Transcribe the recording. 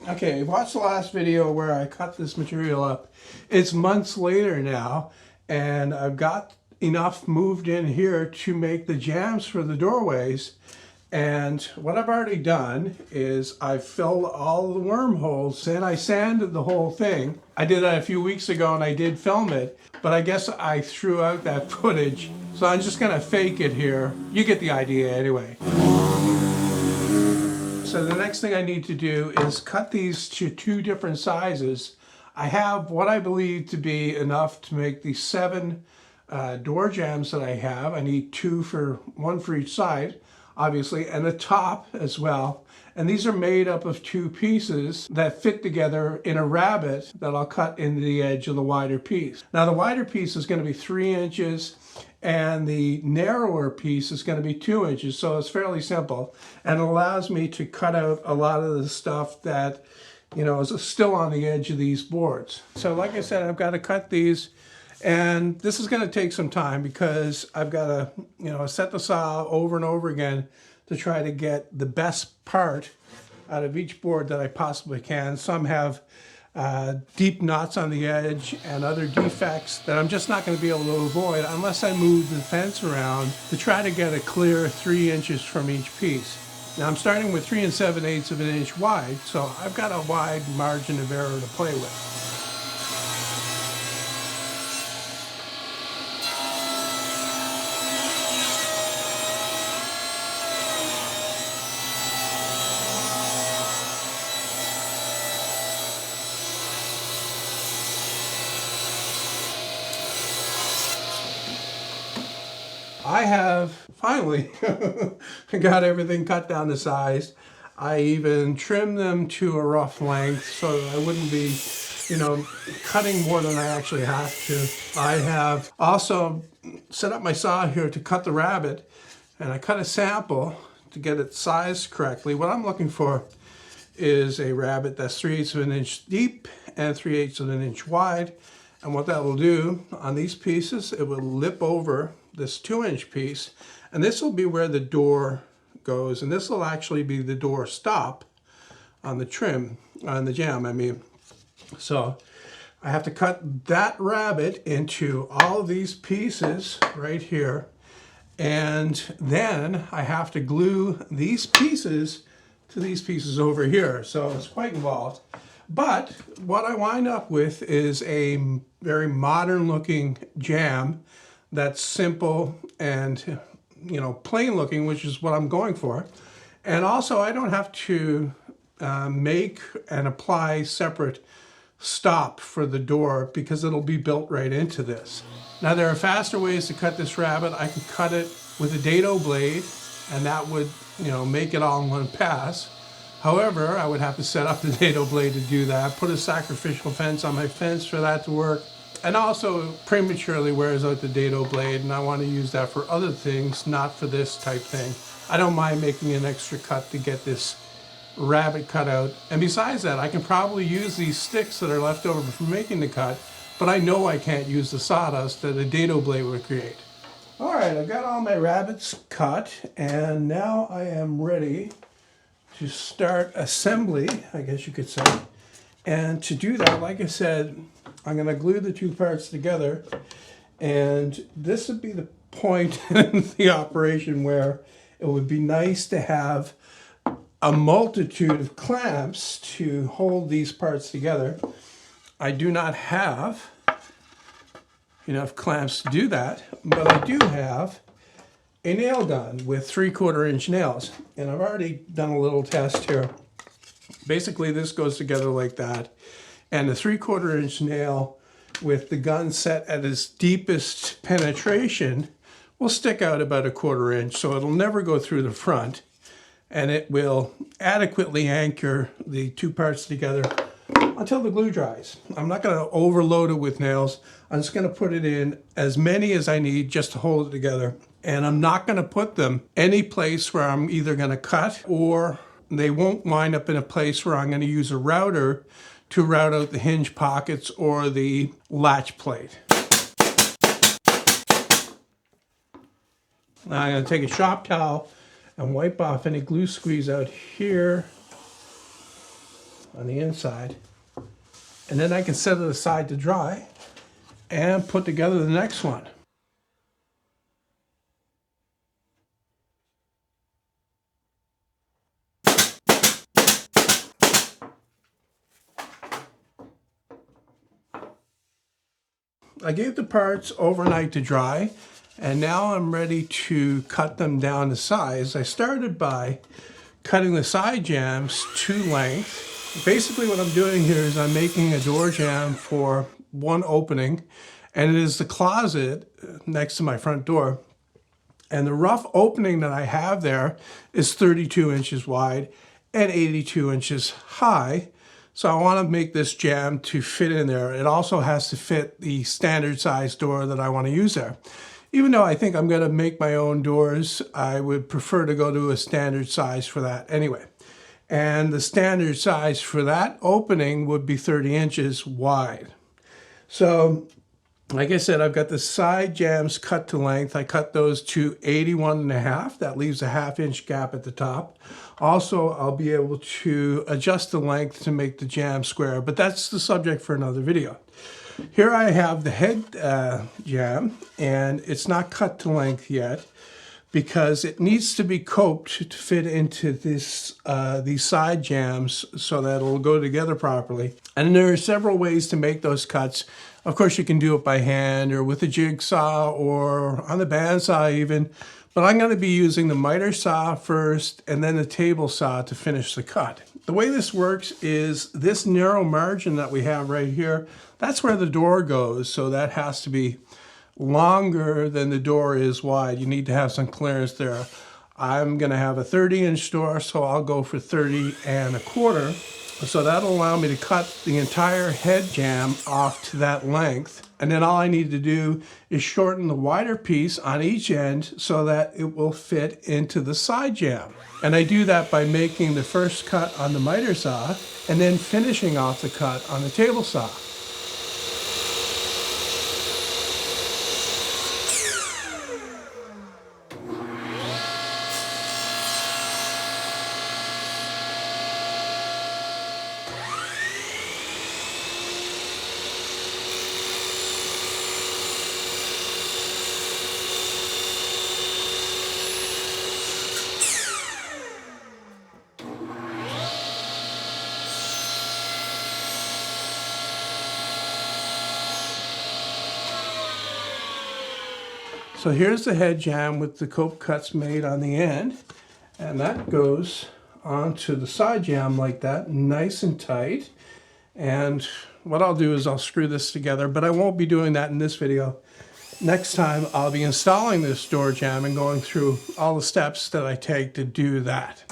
Okay, watch the last video where I cut this material up. It's months later now, and I've got enough moved in here to make the jambs for the doorways. And what I've already done is I've filled all the wormholes and I sanded the whole thing. I did that a few weeks ago and I did film it, but I guess I threw out that footage. So I'm just gonna fake it here. You get the idea anyway. So the next thing I need to do is cut these to two different sizes. I have what I believe to be enough to make the 7 door jambs that I have. I need one for each side, obviously, and a top as well. And these are made up of 2 pieces that fit together in a rabbet that I'll cut into the edge of the wider piece. Now the wider piece is going to be 3 inches and the narrower piece is going to be 2 inches, so it's fairly simple, and it allows me to cut out a lot of the stuff that, you know, is still on the edge of these boards. So like I said, I've got to cut these, and this is going to take some time because I've got to, you know, set the saw over and over again to try to get the best part out of each board that I possibly can. Some have deep knots on the edge and other defects that I'm just not going to be able to avoid unless I move the fence around to try to get a clear 3 inches from each piece. Now I'm starting with 3 7/8 of an inch wide, so I've got a wide margin of error to play with. I have finally got everything cut down to size. I even trimmed them to a rough length so that I wouldn't be, you know, cutting more than I actually have to. I have also set up my saw here to cut the rabbet, and I cut a sample to get it sized correctly. What I'm looking for is a rabbet that's 3/8 of an inch deep and 3/8 of an inch wide. And what that will do on these pieces, it will lip over this 2-inch piece, and this will be where the door goes, and this will actually be the door stop on the trim, on the jamb, I mean. So I have to cut that rabbet into all of these pieces right here, and then I have to glue these pieces to these pieces over here. So it's quite involved. But what I wind up with is a very modern looking jamb that's simple and, you know, plain looking, which is what I'm going for. And also I don't have to make and apply separate stop for the door because it'll be built right into this. Now there are faster ways to cut this rabbet. I could cut it with a dado blade and that would, you know, make it all in one pass. However, I would have to set up the dado blade to do that, put a sacrificial fence on my fence for that to work, and also prematurely wears out the dado blade, and I want to use that for other things, not for this type thing. I don't mind making an extra cut to get this rabbet cut out, and besides that, I can probably use these sticks that are left over from making the cut, but I know I can't use the sawdust that a dado blade would create. All right, I've got all my rabbets cut, and now I am ready to start assembly, I guess you could say. And to do that, like I said, I'm going to glue the 2 parts together, and this would be the point in the operation where it would be nice to have a multitude of clamps to hold these parts together. I do not have enough clamps to do that, but I do have a nail gun with 3/4 inch nails, and I've already done a little test here. Basically this goes together like that, and the 3/4 inch nail with the gun set at its deepest penetration will stick out about 1/4 inch, so it'll never go through the front, and it will adequately anchor the 2 parts together until the glue dries. I'm not going to overload it with nails. I'm just going to put it in as many as I need just to hold it together. And I'm not going to put them any place where I'm either going to cut, or they won't wind up in a place where I'm going to use a router to route out the hinge pockets or the latch plate. Now I'm going to take a shop towel and wipe off any glue squeeze out here on the inside. And then I can set it aside to dry and put together the next one. I gave the parts overnight to dry, and now I'm ready to cut them down to size. I started by cutting the side jambs to length. Basically what I'm doing here is I'm making a door jamb for one opening, and it is the closet next to my front door. And the rough opening that I have there is 32 inches wide and 82 inches high. So I want to make this jamb to fit in there. It also has to fit the standard size door that I want to use there. Even though I think I'm going to make my own doors, I would prefer to go to a standard size for that anyway. And the standard size for that opening would be 30 inches wide. So like I said, I've got the side jambs cut to length. I cut those to 81.5. That leaves a 1/2 inch gap at the top. Also, I'll be able to adjust the length to make the jamb square, but that's the subject for another video. Here I have the head jamb, and it's not cut to length yet because it needs to be coped to fit into this these side jambs so that it'll go together properly. And there are several ways to make those cuts. Of course, you can do it by hand or with a jigsaw or on the bandsaw even, but I'm going to be using the miter saw first and then the table saw to finish the cut. The way this works is this narrow margin that we have right here, that's where the door goes, so that has to be longer than the door is wide. You need to have some clearance there. I'm going to have a 30-inch door, so I'll go for 30 1/4. So that'll allow me to cut the entire head jamb off to that length. And then all I need to do is shorten the wider piece on each end so that it will fit into the side jamb. And I do that by making the first cut on the miter saw and then finishing off the cut on the table saw. So here's the head jamb with the cope cuts made on the end, and that goes onto the side jamb like that, nice and tight. And what I'll do is I'll screw this together, but I won't be doing that in this video. Next time I'll be installing this door jamb and going through all the steps that I take to do that.